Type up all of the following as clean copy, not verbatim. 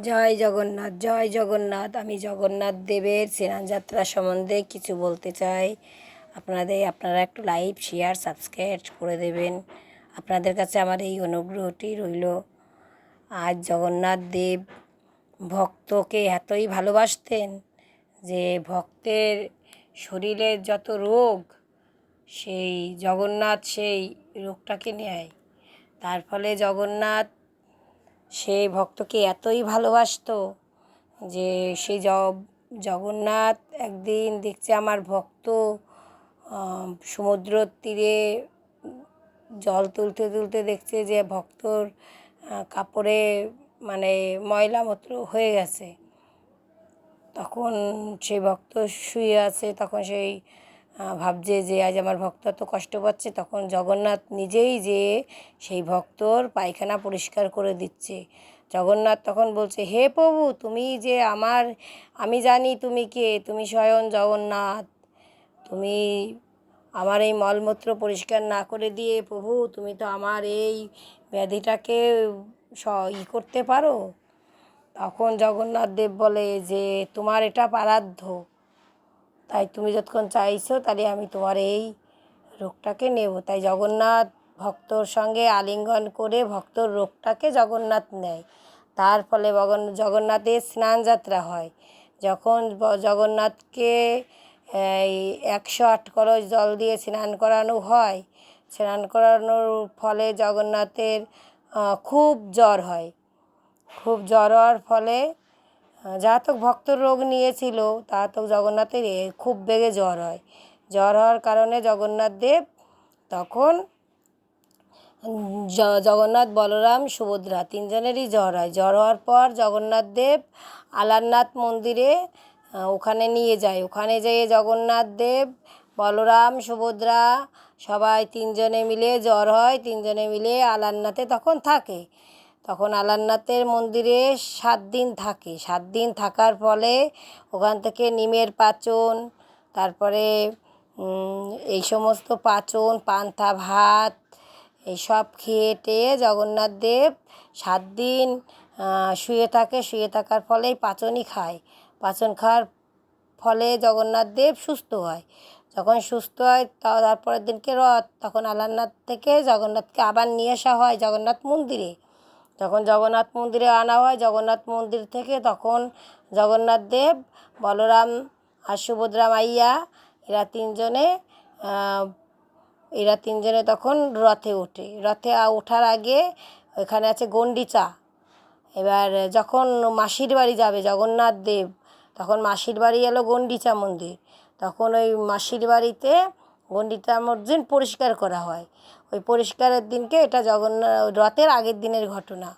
জয় জগন্নাথ, জয় জগন্নাথ। আমি জগন্নাথ দেবের স্নানযাত্রা সম্বন্ধে কিছু বলতে চাই। আপনারা একটু লাইক, শেয়ার, সাবস্ক্রাইব করে দেবেন। আপনাদের কাছে আমার এই অনুগ্রহটি রইল। আজ জগন্নাথ দেব ভক্তকে এতই ভালোবাসতেন যে ভক্তের শরীরের যত রোগ, সেই জগন্নাথ সেই রোগটাকে নেয়। তার ফলে জগন্নাথ সেই ভক্তকে এতই ভালোবাসতো যে সেই জগন্নাথ একদিন দেখছে আমার ভক্ত সমুদ্রর তীরে জল তুলতে তুলতে দেখছে যে ভক্তর কাপড়ে মানে ময়লা মূত্র হয়ে গেছে। তখন সেই ভক্ত শুয়ে আছে, তখন সেই ভাবছে যে আজ আমার ভক্ত এত কষ্ট পাচ্ছে। তখন জগন্নাথ নিজেই যেয়ে সেই ভক্তর পায়খানা পরিষ্কার করে দিচ্ছে। জগন্নাথ তখন বলছে, হে প্রভু, তুমি যে আমি জানি তুমি কে, তুমি স্বয়ং জগন্নাথ। তুমি আমার এই মলমূত্র পরিষ্কার না করে দিয়ে প্রভু তুমি তো আমার এই ব্যাধিটাকে করতে পারো। তখন জগন্নাথ দেব বলে যে তোমার এটা পারাধ্য, তাই তুমি যতক্ষণ চাইছো তাহলে আমি তোমার এই রোগটাকে নেব। তাই জগন্নাথ ভক্তর সঙ্গে আলিঙ্গন করে ভক্তর রোগটাকে জগন্নাথ নেয়। তার ফলে জগন্নাথের স্নানযাত্রা হয়। যখন জগন্নাথকে এই 108 কলস জল দিয়ে স্নান করানো হয়, স্নান করানোর ফলে জগন্নাথের খুব জ্বর হয়। খুব জ্বর হওয়ার ফলে যা তো ভক্তর রোগ নিয়েছিল তা তো জগন্নাথের খুব বেগে জ্বর হয়। জ্বর হওয়ার কারণে জগন্নাথ দেব তখন জগন্নাথ, বলরাম, সুভদ্রা তিনজনেরই জ্বর হয়। জ্বর হওয়ার পর জগন্নাথ দেব আলারনাথ মন্দিরে ওখানে নিয়ে যায়। ওখানে যেয়ে জগন্নাথ দেব, বলরাম, সুভদ্রা সবাই তিনজনে মিলে জ্বর হয়, তিনজনে মিলে আলারনাথে তখন থাকে। তখন আলারনাথের মন্দিরে 7 দিন থাকে। 7 দিন থাকার ফলে ওখান থেকে নিমের পাচন, তারপরে এই সমস্ত পাচন, পান্তা ভাত এইসব খেয়ে টেয়ে জগন্নাথ দেব 7 দিন শুয়ে থাকে। শুয়ে থাকার ফলেই পাচনই খায়। পাচন খাওয়ার ফলে জগন্নাথ দেব সুস্থ হয়। যখন সুস্থ হয় তারপরের দিনকে রথ, তখন আলারনাথ থেকে জগন্নাথকে আবার নিয়ে আসা হয় জগন্নাথ মন্দিরে। যখন জগন্নাথ মন্দিরে আনা হয়, জগন্নাথ মন্দির থেকে তখন জগন্নাথ দেব, বলরাম আর সুভদ্রা মাইয়া এরা তিনজনে তখন রথে ওঠে। রথে ওঠার আগে ওখানে আছে গন্ডিচা। এবার যখন মাসির বাড়ি যাবে জগন্নাথ দেব, তখন মাসির বাড়ি এলো গন্ডিচা মন্দির। তখন ওই মাসির বাড়িতে গন্ডিচা মসজিদ পরিষ্কার করা হয়। ওই পরিষ্কারের দিনকে এটা রথের আগের দিনের ঘটনা।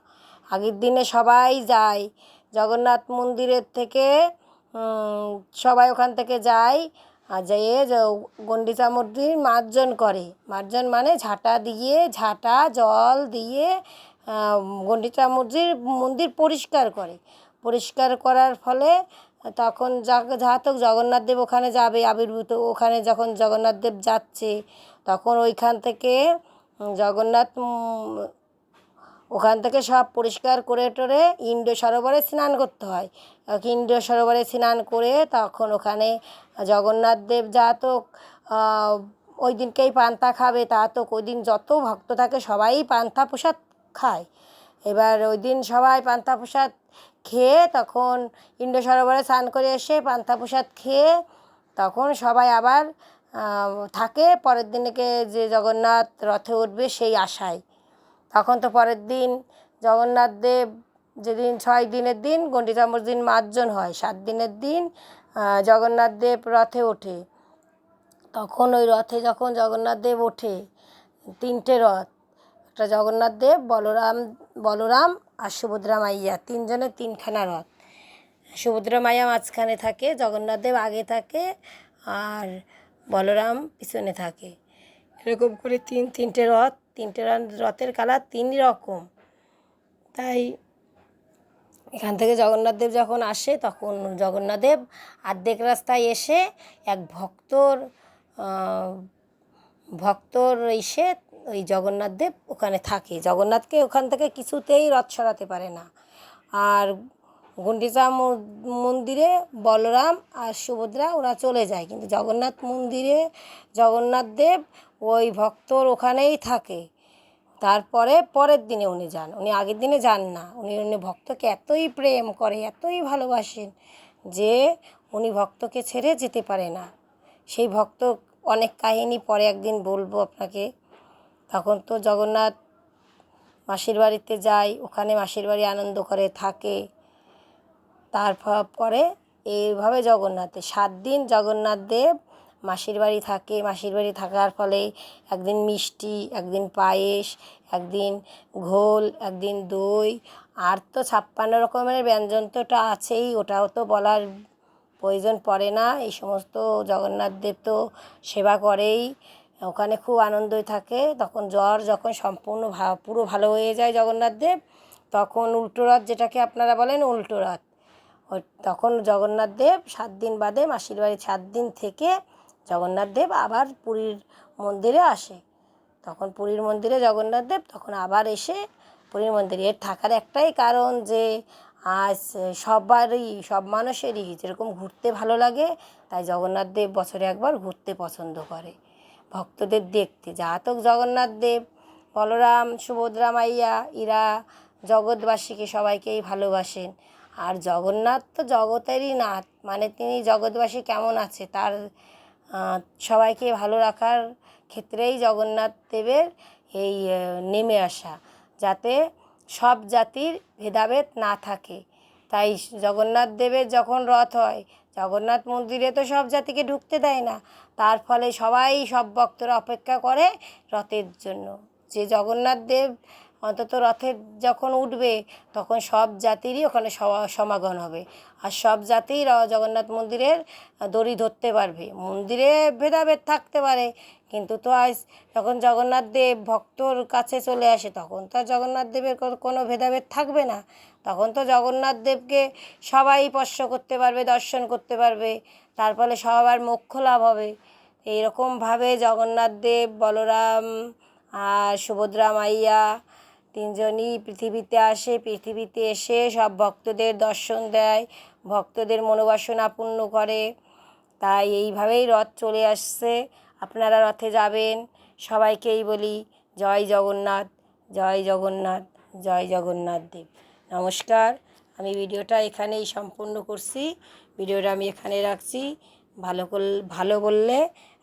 আগের দিনে সবাই যায় জগন্নাথ মন্দিরের থেকে, সবাই ওখান থেকে যায় আর যেয়ে গন্ডিচা মন্দির মার্জন করে। মার্জন মানে ঝাঁটা জল দিয়ে গন্ডিচা মন্দির পরিষ্কার করে। পরিষ্কার করার ফলে তখন যাহাতক জগন্নাথ দেব ওখানে যাবে আবির্ভূত। ওখানে যখন জগন্নাথ দেব যাচ্ছে তখন ওইখান থেকে ওখান থেকে সব পরিষ্কার করে টরে ইন্দ্র সরোবরে স্নান করতে হয়। ইন্দ্র সরোবরে স্নান করে তখন ওখানে জগন্নাথ দেব যাহাতক ওই দিনকেই পান্তা খাবে, তাহাতক ওই দিন যত ভক্ত থাকে সবাই পান্তা প্রসাদ খায়। এবার ওই দিন সবাই পান্তা প্রসাদ খেয়ে তখন ইন্দ্র সরোবরে স্নান করে এসে পান্তা প্রসাদ খেয়ে তখন সবাই আবার থাকে পরের দিনকে যে জগন্নাথ রথে উঠবে সেই আশায়। তখন তো পরের দিন জগন্নাথ দেব যেদিন 6 দিনের দিন গন্ডিচা মসজিদ মার্জন হয়, 7 দিনের দিন জগন্নাথ দেব রথে ওঠে। তখন ওই রথে যখন জগন্নাথ দেব ওঠে, 3টে রথ, একটা জগন্নাথ দেব, বলরাম আর সুভদ্রা মাইয়া, তিনজনের 3খানা রথ। সুভদ্রা মাইয়া মাঝখানে থাকে, জগন্নাথ দেব আগে থাকে আর বলরাম পিছনে থাকে। এরকম করে তিনটে রথ, 3টে রথের কালার 3 রকম। তাই এখান থেকে জগন্নাথ দেব যখন আসে তখন জগন্নাথ দেব অর্ধেক রাস্তায় এসে এক ভক্তর এসে ওই জগন্নাথ দেব ওখানে থাকে। জগন্নাথকে ওখান থেকে কিছুতেই রথ সরাতে পারে না। আর গুন্ডিচা মন্দিরে বলরাম আর সুভদ্রা ওরা চলে যায়, কিন্তু জগন্নাথ মন্দিরে জগন্নাথ দেব ওই ভক্তর ওখানেই থাকে। তারপরে পরের দিনে উনি যান, উনি আগের দিনে যান না। উনি ভক্তকে এতই প্রেম করে, এতই ভালোবাসেন যে উনি ভক্তকে ছেড়ে যেতে পারে না। সেই ভক্ত অনেক কাহিনী পরে একদিন বলবো আপনাকে। তখন তো জগন্নাথ মাসির বাড়িতে যায়, ওখানে মাসির বাড়ি আনন্দ করে থাকে। তারপরে এইভাবে 7 দিন জগন্নাথ দেব মাসির বাড়ি থাকে। মাসির বাড়ি থাকার ফলে একদিন মিষ্টি, একদিন পায়েস, একদিন ঘোল, একদিন দই, আর তো 56 রকমের ব্যঞ্জন তোটা আছেই, ওটাও তো বলার প্রয়োজন পড়ে না। এই সমস্ত জগন্নাথ দেব তো সেবা করেই, ওখানে খুব আনন্দই থাকে। তখন জ্বর যখন সম্পূর্ণ পুরো ভালো হয়ে যায় জগন্নাথ দেব, তখন উল্টো রথ, যেটাকে আপনারা বলেন উল্টো রথ, তখন জগন্নাথ দেব 7 দিন বাদে মাসির বাড়ি 7 দিন থেকে জগন্নাথ দেব আবার পুরীর মন্দিরে আসে। তখন পুরীর মন্দিরে জগন্নাথ দেব তখন আবার এসে পুরীর মন্দিরে এর থাকার একটাই কারণ যে আজ সব মানুষেরই যেরকম ঘুরতে ভালো লাগে, তাই জগন্নাথ দেব বছরে একবার ঘুরতে পছন্দ করে, ভক্তদের দেখতে। জাতক জগন্নাথ দেব, বলরাম, সুভদ্রা মাইয়া, এরা জগৎবাসীকে সবাইকেই ভালোবাসেন। আর জগন্নাথ তো জগতেরই নাথ, মানে তিনি জগৎবাসী কেমন আছে তার সবাইকে ভালো রাখার ক্ষেত্রেই জগন্নাথ দেবের এই নেমে আসা, যাতে সব জাতির ভেদাভেদ না থাকে। তাই জগন্নাথ দেবের যখন রথ হয়, জগন্নাথ মন্দিরে তো সব জাতিকে ঢুকতে দেয় না, তার ফলে সব ভক্তরা অপেক্ষা করে রথের জন্য, যে জগন্নাথ দেব অন্তত রথে যখন উঠবে তখন সব জাতিরই ওখানে সমাগম হবে, আর সব জাতিই জগন্নাথ মন্দিরের দড়ি ধরতে পারবে। মন্দিরে ভেদাভেদ থাকতে পারে, কিন্তু তো আজ যখন জগন্নাথ দেব ভক্তর কাছে চলে আসে, তখন তো জগন্নাথ দেবের কোনো ভেদাভেদ থাকবে না। তখন তো জগন্নাথ দেবকে সবাই স্পর্শ করতে পারবে, দর্শন করতে পারবে, তার ফলে সবার মোক্ষ লাভ হবে। এইরকমভাবে জগন্নাথ দেব, বলরাম আর সুভদ্রা মাইয়া তিনজনই পৃথিবীতে আসে। পৃথিবীতে এসে সব ভক্তদের দর্শন দেয়, ভক্তদের মনোবাসনা পূর্ণ করে। তাই এইভাবেই রথ চলে আসছে। আপনারা রথে যাবেন, সবাইকেই বলি জয় জগন্নাথ, জয় জগন্নাথ, জয় জগন্নাথ দেব। নমস্কার, আমি ভিডিওটা এখানেই সম্পূর্ণ করছি। ভিডিওটা আমি এখানে রাখছি। ভালো বললে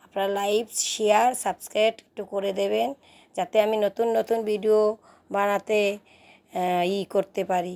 আপনারা লাইক, শেয়ার, সাবস্ক্রাইব একটু করে দেবেন, যাতে আমি নতুন নতুন ভিডিও বানাতে করতে পারি।